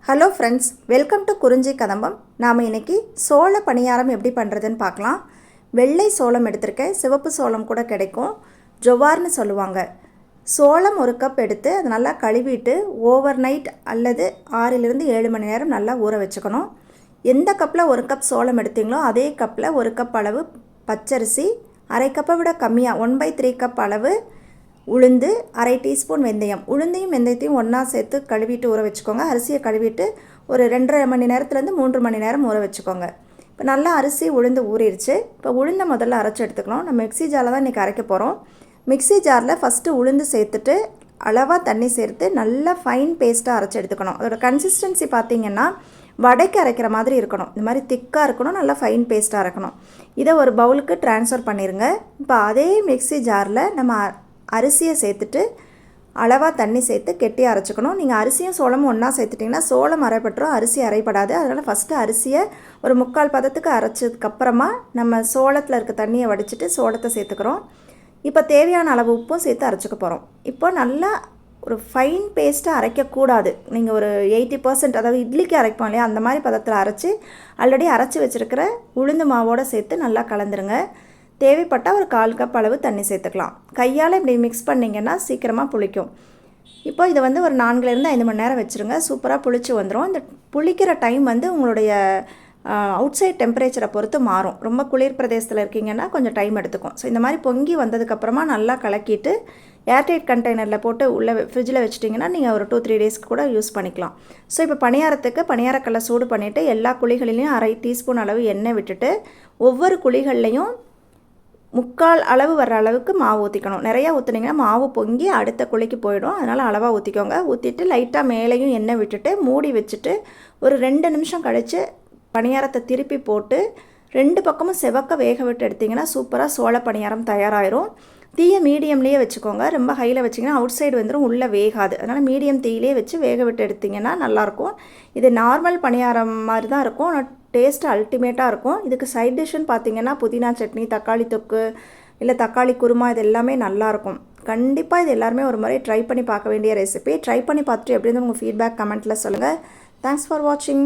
Hello friends, welcome to குறிஞ்சி கதம்பம். நாம் இன்றைக்கி சோள பணியாரம் எப்படி பண்ணுறதுன்னு பார்க்கலாம். வெள்ளை சோளம் எடுத்திருக்கேன், சிவப்பு சோளம் கூட கிடைக்கும், ஜொவார்னு சொல்லுவாங்க. சோளம் ஒரு கப் எடுத்து அதை நல்லா கழுவிட்டு ஓவர் நைட் அல்லது 6 மணி நேரம் நல்லா ஊற வச்சுக்கணும். எந்த கப்பில் ஒரு கப் சோளம் எடுத்தீங்களோ அதே கப்பில் ஒரு கப் அளவு பச்சரிசி, அரை கப்பை விட கம்மியாக 1/3 கப் அளவு உளுந்து, அரை டீஸ்பூன் வெந்தயம். உளுந்தையும் வெந்தயத்தையும் ஒன்றா சேர்த்து கழுவிட்டு ஊற வச்சுக்கோங்க. அரிசியை கழுவிட்டு ஒரு 2.5 மணி நேரத்துலேருந்து 3 மணி நேரம் ஊற வச்சுக்கோங்க. இப்போ நல்லா அரிசி உளுந்து ஊறிடுச்சு. இப்போ உளுந்தை முதல்ல அரைச்சி எடுத்துக்கலாம். நம்ம மிக்ஸி ஜாரில் தான் இன்றைக்கி அரைக்க போகிறோம். மிக்ஸி ஜாரில் ஃபஸ்ட்டு உளுந்து சேர்த்துட்டு அளவாக தண்ணி சேர்த்து நல்லா ஃபைன் பேஸ்ட்டாக அரைச்சி எடுத்துக்கணும். அதோட கன்சிஸ்டன்சி பார்த்திங்கன்னா வடைக்கு அரைக்கிற மாதிரி இருக்கணும். இந்த மாதிரி திக்காக இருக்கணும், நல்லா ஃபைன் பேஸ்ட்டாக இருக்கணும். இதை ஒரு பவுலுக்கு ட்ரான்ஸ்ஃபர் பண்ணிடுங்க. இப்போ அதே மிக்ஸி ஜாரில் நம்ம அரிசியை சேர்த்துட்டு அளவாக தண்ணி சேர்த்து கெட்டியாக அரைச்சிக்கணும். நீங்கள் அரிசியும் சோளமும் ஒன்றா சேர்த்துட்டிங்கன்னா சோளம் அரைப்பட்டுரும், அரிசி அரைப்படாது. அதனால் ஃபஸ்ட்டு அரிசியை ஒரு 3/4 பதத்துக்கு அரைச்சதுக்கப்புறமா நம்ம சோளத்தில் இருக்க தண்ணியை வடிச்சிட்டு சோளத்தை சேர்த்துக்கிறோம். இப்போ தேவையான அளவு உப்பும் சேர்த்து அரைச்சிக்க போகிறோம். இப்போ நல்லா ஒரு ஃபைன் பேஸ்ட்டாக அரைக்கக்கூடாது. நீங்கள் ஒரு 80%, அதாவது இட்லிக்கு அரைப்போம் இல்லையா, அந்த மாதிரி பதத்தில் அரைச்சி ஆல்ரெடி அரைச்சி வச்சுருக்கிற உளுந்து மாவோடு சேர்த்து நல்லா கலந்துருங்க. தேவைப்பட்டால் ஒரு 1/4 கப் அளவு தண்ணி சேர்த்துக்கலாம். கையால் இப்படி மிக்ஸ் பண்ணிங்கன்னா சீக்கிரமாக புளிக்கும். இப்போ இதை ஒரு 4லேருந்து 5 மணி நேரம் வச்சுருங்க. சூப்பராக புளிச்சு வந்துடும். இந்த புளிக்கிற டைம் உங்களுடைய அவுட் சைட் டெம்பரேச்சரை பொறுத்து மாறும். ரொம்ப குளிர் பிரதேசத்தில் இருக்கீங்கன்னா கொஞ்சம் டைம் எடுத்துக்கும். ஸோ இந்த மாதிரி பொங்கி வந்ததுக்கப்புறமா நல்லா கலக்கிட்டு ஏர்டைட் கண்டெய்னரில் போட்டு உள்ளே ஃப்ரிட்ஜில் வச்சிட்டிங்கன்னா நீங்கள் ஒரு 2-3 டேஸ்க்கு கூட யூஸ் பண்ணிக்கலாம். ஸோ இப்போ பணியாரத்துக்கு பணியாரக்கல்லை சூடு பண்ணிவிட்டு எல்லா குழிகளிலையும் அரை டீஸ்பூன் அளவு எண்ணெய் விட்டுட்டு ஒவ்வொரு குழிகள்லையும் 3/4 அளவு வர்ற அளவுக்கு மாவு ஊற்றிக்கணும். நிறையா ஊற்றுனீங்கன்னா மாவு பொங்கி அடுத்த குழிக்கு போயிடும். அதனால் அளவாக ஊற்றிக்கோங்க. ஊற்றிட்டு லைட்டாக மேலேயும் எண்ணெய் விட்டுட்டு மூடி வச்சுட்டு ஒரு 2 நிமிஷம் கழித்து பணியாரத்தை திருப்பி போட்டு 2 பக்கமும் செவக்க வேக விட்டு எடுத்திங்கன்னா சூப்பராக சோள பணியாரம் தயாராகிடும். தீயை மீடியம்லேயே வச்சுக்கோங்க. ரொம்ப ஹையில் வச்சிங்கன்னா அவுட் சைடு வந்துடும், உள்ளே வேகாது. அதனால் மீடியம் தீயிலே வச்சு வேக விட்டு எடுத்திங்கன்னா நல்லாயிருக்கும். இது நார்மல் பணியாரம் மாதிரி தான் இருக்கும், ஆனால் டேஸ்ட்டு அல்டிமேட்டாக இருக்கும். இதுக்கு சைட் டிஷ்ஷுன்னு பார்த்திங்கன்னா புதினா சட்னி, தக்காளி தொக்கு, இல்லை தக்காளி குருமா, இது எல்லாமே நல்லாயிருக்கும். கண்டிப்பாக இது எல்லாருமே ஒரு முறை ட்ரை பண்ணி பார்க்க வேண்டிய ரெசிபி. ட்ரை பண்ணி பார்த்துட்டு எப்படி இருந்து உங்கள் ஃபீட்பேக் கமெண்ட்டில் சொல்லுங்கள். தேங்க்ஸ் ஃபார் வாட்சிங்.